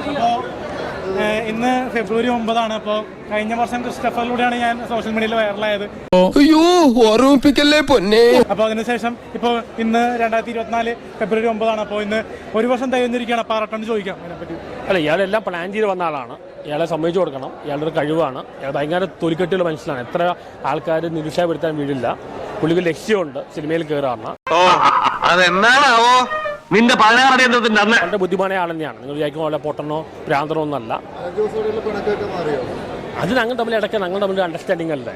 അപ്പോൾ ഇന്ന് ഫെബ്രുവരി 9 അപ്പോൾ കഴിഞ്ഞ വർഷം ക്രിസ്റ്റഫറിലൂടെയാണ് ഞാൻ സോഷ്യൽ മീഡിയയിൽ വൈറലായത്. അപ്പോൾ അതിനുശേഷം ഇപ്പോൾ ഇന്ന് 2024 ഫെബ്രുവരി 9 അപ്പോൾ ഇന്ന് ഒരു വർഷം തികഞ്ഞിരിക്കുകയാണ്. അപ്പോൾ ആറട്ടോട് ചോദിക്കാം അതിനെപ്പറ്റി. അല്ല, ഇയാളെല്ലാം പ്ലാൻ ചെയ്ത് വന്ന ആളാണ്. ഇയാളെ സമ്മതിച്ചു കൊടുക്കണം. ഇയാളുടെ ഒരു കഴിവാണ്. ഇയാൾ ഭയങ്കര തൊലിക്കെട്ടുള്ള മനുഷ്യനാണ്. എത്ര ആൾക്കാർ നിരുത്സാഹപ്പെടുത്താൻ വീടില്ല. പുള്ളിക്ക് ലക്ഷ്യമുണ്ട് സിനിമയിൽ കയറാറുണ്ട്. നിന്റെ 16 വളരെ ബുദ്ധിമാനായ ആൾ തന്നെയാണ്. നിങ്ങൾ വിചാരിക്കുന്ന പോലെ പൊട്ടനോ ഭ്രാന്തനോ ഒന്നല്ല. അത് ഞങ്ങൾ തമ്മിൽ ഇടയ്ക്ക് ഞങ്ങൾ തമ്മിൽ അണ്ടർസ്റ്റാൻഡിംഗ് അല്ലേ.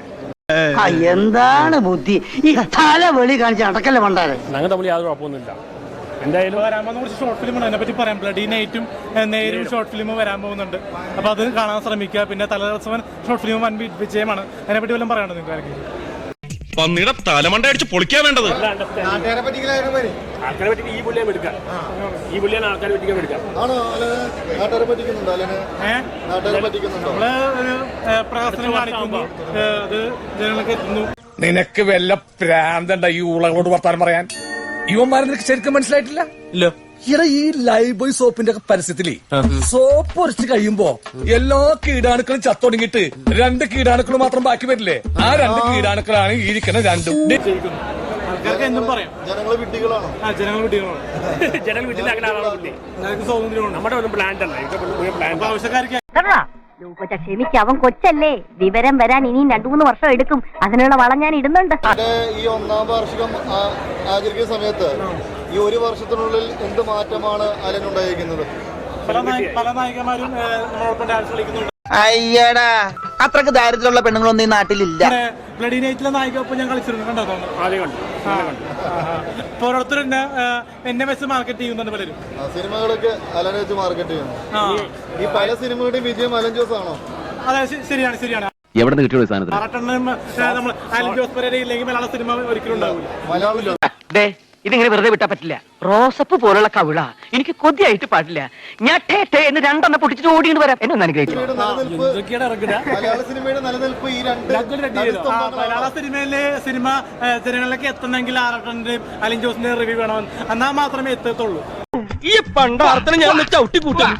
എന്താണ് ബുദ്ധി ഈ തല വെളി കാണിച്ച് അടക്കല്ലേ പണ്ടാരെ. ഞങ്ങൾ തമ്മിൽ യാതൊരു കുഴപ്പമൊന്നുമില്ല. എന്തായാലും വരാൻ പോകുന്ന കുറച്ച് ഷോർട്ട് ഫിലിമാണ്, അതിനെപ്പറ്റി പറയാം. ബ്ലഡി നൈറ്റും നേരും ഷോർട്ട് ഫിലിം വരാൻ പോകുന്നുണ്ട്. അപ്പോൾ അത് കാണാൻ ശ്രമിക്കുക. പിന്നെ തലേദിവസം ഷോർട്ട് ഫിലിം വൻ വിജയമാണ്. അതിനെപ്പറ്റി വല്ലതും പറയാനുണ്ടോ നിങ്ങൾക്ക്? പന്നിയുടെ തലമണ്ട അടിച്ച് പൊളിക്കാൻ വേണ്ടത്. ആൾക്കാരെ പറ്റി ഈ പുള്ളിയെ എടുക്കാം. ഈ പുള്ളിയാണ് ആൾക്കാരെ പറ്റിക്കാൻ എടുക്കാം. നമ്മള് ഒരു പ്രഹസനം കാണിക്കുമ്പോൾ അത് ജനങ്ങൾക്ക് എത്തുന്നു. നിനക്ക് വല്ല പ്രാന്തണ്ട ഈ ഉളകളോട് വർത്താനം പറയാൻ? ഇവന്മാരെ നിനക്ക് ശരിക്കും മനസ്സിലായിട്ടില്ല? ഇല്ല. ഇവിടെ ഈ ലൈഫ് ബോയ് സോപ്പിന്റെ ഒക്കെ പരസ്യത്തില് സോപ്പ് ഒരച്ച് കഴിയുമ്പോ എല്ലാ കീടാണുക്കളും ചത്തൊടുങ്ങിട്ട് 2 കീടാണുക്കൾ മാത്രം ബാക്കി വരില്ലേ? ആ 2 കീടാണുക്കളാണ് ഈ ഇരിക്കുന്ന 2. ആൾക്കാർക്ക് എന്തും പറയാം. ജനങ്ങൾ വിഡ്ഢികളാണ്. ജനങ്ങൾ വീട്ടിൽ അങ്ങനെ ആളാണ് പുള്ളി. സ്വാതന്ത്ര്യമാണ്. നമ്മുടെ ഒന്നും പ്ലാൻ അല്ല. ആവശ്യക്കാർക്ക് ക്ഷമിക്ക്, അവൻ കൊച്ചല്ലേ. വിവരം വരാൻ ഇനിയും 2-3 വർഷം എടുക്കും. അതിനുള്ള വളം ഞാൻ ഇടുന്നുണ്ട്. ഈ 1ാം വാർഷികം ആചരിക്കുന്ന സമയത്ത് ഈ ഒരു വർഷത്തിനുള്ളിൽ എന്ത് മാറ്റമാണ് അലനുണ്ടായിരിക്കുന്നത്? പല നായികമാരും നമ്മളോടൊപ്പം ഡാൻസ് കളിക്കുന്നുണ്ട്. അയ്യടാ, അത്രക്ക് ദാരിദ്ര്യമുള്ള പെണ്ണുങ്ങളൊന്നും ഈ നാട്ടിലില്ല. ബ്ലഡി നൈറ്റിലെ നായിക ഒപ്പം ഞാൻ കളിച്ചിട്ടുണ്ട്. കണ്ടോ? ഇപ്പൊ ഓരോരുത്തർ എന്നെ വെച്ച് മാർക്കറ്റ് ചെയ്യുന്നുണ്ട് പലരും. സിനിമകളൊക്കെ അലനെ വെച്ച് മാർക്കറ്റ് ചെയ്യുന്നു. ഈ പല സിനിമകളുടെയും വിജയം അലൻ ജോസ് ആണോ? അതെ, ശരിയാണ്. എവിടെ നിന്ന് കിട്ടിയ സാധനത്തിൽ നമ്മൾ അലൻ ജോസ് പെരേര ഇല്ലെങ്കിൽ മലയാള സിനിമ ഒരിക്കലും ഉണ്ടാവില്ല. മലയാളം ഇതിങ്ങനെ വെറുതെ വിട്ടാ പറ്റില്ല. റോസപ്പ് പോലുള്ള കവിള എനിക്ക് കൊതിയായിട്ട് പാടില്ല. ഞാൻ എന്ന് 2 പൊട്ടിച്ചിട്ട് ഓടിയിട്ട് വരാം. എന്നെ അനുഗ്രഹിച്ചു. മലയാള സിനിമയുടെ നിലനിൽപ്പ് ഈ മലയാള സിനിമ ജനങ്ങളിലേക്ക് എത്തണമെങ്കിൽ ആറട്ടന്റെയും അലൻ ജോസിന്റെ റിവ്യൂ വേണം. എന്നാൽ മാത്രമേ എത്തത്തുള്ളൂ. ഈ പണ്ടാർത്തനം ഞാൻ ചവിട്ടി കൂട്ടാം.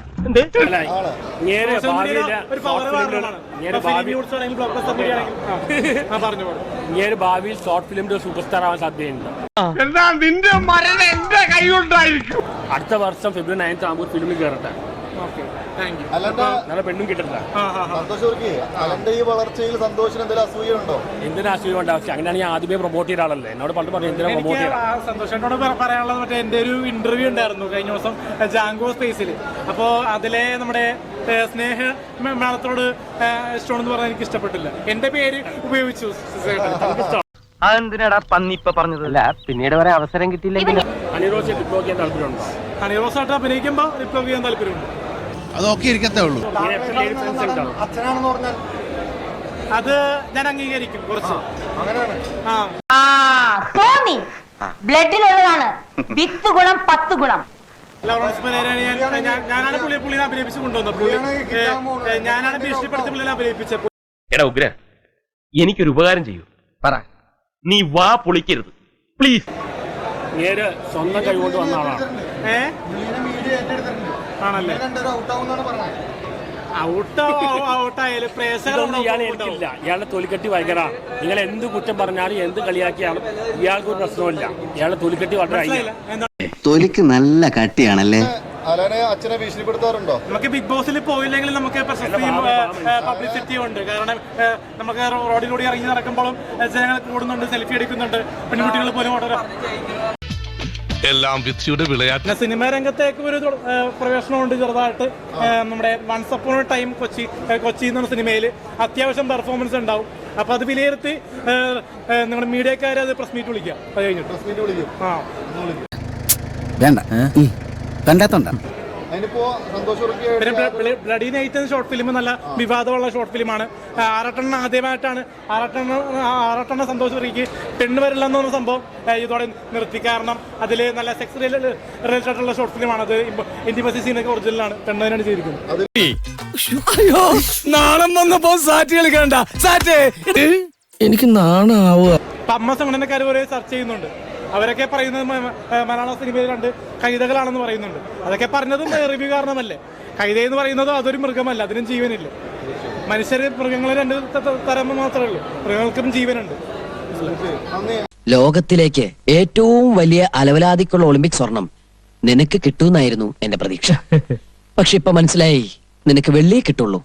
ഭാവിയിൽ ഷോർട്ട് ഫിലിമിന്റെ സൂപ്പർ സ്റ്റാർ ആവാൻ സാധ്യതയുണ്ട്. നിന്റെ മരണം എന്റെ കൈകൊണ്ടായിരിക്കും. അടുത്ത വർഷം ഫെബ്രുവരി 9 ആകുമ്പോൾ ഫിലിമിൽ കയറട്ടെ. നല്ല പെണ്ണും കിട്ടണ്ട. അലന്റെ ഈ വളർച്ചയിൽ സന്തോഷിന് എന്തെങ്കിലും അസൂയുണ്ടോ? എന്തിനാ അസൂയ വേണ്ട ആവശ്യം? അങ്ങനെയാണ് ഞാൻ ആദ്യമേ പ്രൊമോട്ട് ചെയ്ത ആളല്ലേ. എന്നോട് പണ്ട് പറഞ്ഞു എന്തിനാ പ്രൊമോട്ട് ചെയ്യണം. സന്തോഷേട്ടനോട് പറയാനുള്ളത് മറ്റേ എന്റെ ഒരു ഇന്റർവ്യൂ ഉണ്ടായിരുന്നു കഴിഞ്ഞ ദിവസം ജാങ്കോ സ്പേസിൽ. അപ്പോ അതിലെ നമ്മുടെ സ്നേഹ മേളത്തോട് ഇഷ്ടമാണെന്ന് പറഞ്ഞാൽ എനിക്ക് ഇഷ്ടപ്പെട്ടില്ല. എന്റെ പേര് ഉപയോഗിച്ചു. അതെന്തിനാടാ പന്നി ഇപ്പൊ പറഞ്ഞതല്ല? പിന്നീട് വരെ അവസരം കിട്ടിയില്ലെങ്കിൽ ഹണിറോസ് റിപ്ലോഗ് ചെയ്യാൻ താല്പര്യമുണ്ടോ? ഹണിറോസായിട്ട് അഭിനയിക്കുമ്പോൾ റിപ്ലോഗ് ചെയ്യാൻ താല്പര്യമുണ്ട്. അതൊക്കെ ഇരിക്കത്തേ ഉള്ളൂ. അച്ഛനാണെന്ന് പറഞ്ഞാൽ അത് ഞാൻ അംഗീകരിക്കും കുറച്ച്. തോന്നി ബ്ലഡിലുള്ളതാണ്. 10 ഗുണം 10 ഗുണം. ലോറൻസ് പെരേരയെ ഞാനാണ് പുള്ളിനെ അഭിനയിപ്പിച്ച് കൊണ്ടുവന്നത്. ഞാനാണ് ഭീഷണിപ്പെടുത്തി പുള്ളിനെ അഭിനയിപ്പിച്ചത്. എടാ ഉഗ്ര, എനിക്കൊരു ഉപകാരം ചെയ്യൂ. പറ. നീ വാ പൊളിക്കരുത് പ്ലീസ്. നേരെ സ്വന്തം കൈകൊണ്ട് വന്ന ആളാണ്. ആണല്ലേ? ഔട്ടായാലും ഇയാളെ എനിക്കില്ല. ഇയാളുടെ തൊലിക്കെട്ടി ഭയങ്കര. നിങ്ങൾ എന്ത് കുറ്റം പറഞ്ഞാലും എന്ത് കളിയാക്കിയാലും ഇയാൾക്കൊരു പ്രശ്നമില്ല. ഇയാളുടെ തൊലിക്കെട്ടി വളരെ തൊലിക്ക് നല്ല കട്ടിയാണല്ലേ. അലനെ അച്ഛനെ ഭീഷണിപ്പെടുത്താറുണ്ടോ? നമുക്ക് ബിഗ് ബോസിൽ പോയില്ലെങ്കിൽ നമുക്ക് പ്രശസ്തിയും പബ്ലിസിറ്റിയും ഉണ്ട്. കാരണം നമുക്ക് റോഡിലൂടെ ഇറങ്ങി നടക്കുമ്പോഴും ജനങ്ങൾ കൂടുന്നുണ്ട്, സെൽഫി എടുക്കുന്നുണ്ട്, പെൺകുട്ടികൾ പോലും ഓർഡർ. എല്ലാം വിധിയുടെ വിളയാട്ട്. സിനിമാ രംഗത്തേക്ക് ഒരു പ്രവേശനമുണ്ട് ചെറുതായിട്ട്. നമ്മുടെ once upon a time Kochi എന്ന സിനിമയിൽ അത്യാവശ്യം പെർഫോമൻസ് ഉണ്ടാവും. അപ്പൊ അത് വിലയിരുത്തി നിങ്ങളുടെ മീഡിയക്കാരെ അത് പ്രസ് മീറ്റ് വിളിക്കാം. അത് കഴിഞ്ഞിട്ട് വേണ്ട കണ്ടാത്തോണ്ട. പിന്നെ ബ്ലഡി നൈറ്റ് എന്ന ഷോർട്ട് ഫിലിം നല്ല വിവാദമുള്ള ഷോർട്ട് ഫിലിമാണ്. ആറട്ടെണ്ണ ആദ്യമായിട്ടാണ് ആറട്ടെണ്ണ സന്തോഷ് റീക്ക് പെണ്ണ് വരില്ല എന്ന സംഭവം ഇതോടെ നിർത്തി. കാരണം അതിൽ നല്ല സെക്സ് റിലേറ്റഡ് ആയിട്ടുള്ള ഷോർട്ട് ഫിലിമാണ്. അത് ഇന്റിമസി സീനൊക്കെ ഒറിജിനലാണ്. പെണ്ണ് തന്നെയാണ് ചെയ്തിരിക്കുന്നത്. നാണം വന്നപ്പോ സാറ്റ് കളിക്കണ്ട. സാറ്റേ എനിക്ക് നാണാവുക. അമ്മ സംഘടനക്കാർ വരെ ചർച്ച ചെയ്യുന്നുണ്ട്. അവരൊക്കെ പറയുന്നത് മലയാള സിനിമയിൽ 2 കൈതകളാണെന്ന് പറയുന്നുണ്ട്. അതൊക്കെ പറഞ്ഞതും റിവ്യൂ കാരണമല്ലേ. കൈതേ എന്ന് പറയുന്നത് അതൊരു മൃഗമല്ല, അതിനും ജീവനില്ല. മനുഷ്യര് മൃഗങ്ങൾ രണ്ട് തരം മാത്രമേ ഉള്ളൂ, മൃഗങ്ങൾക്കും ജീവനുണ്ട്. ലോകത്തിലേക്ക് ഏറ്റവും വലിയ അലവലാതിക്കുള്ള ഒളിമ്പിക് സ്വർണം നിനക്ക് കിട്ടുമെന്നായിരുന്നു എന്റെ പ്രതീക്ഷ. പക്ഷെ ഇപ്പൊ മനസ്സിലായി നിനക്ക് വെള്ളിയേ കിട്ടുള്ളൂ.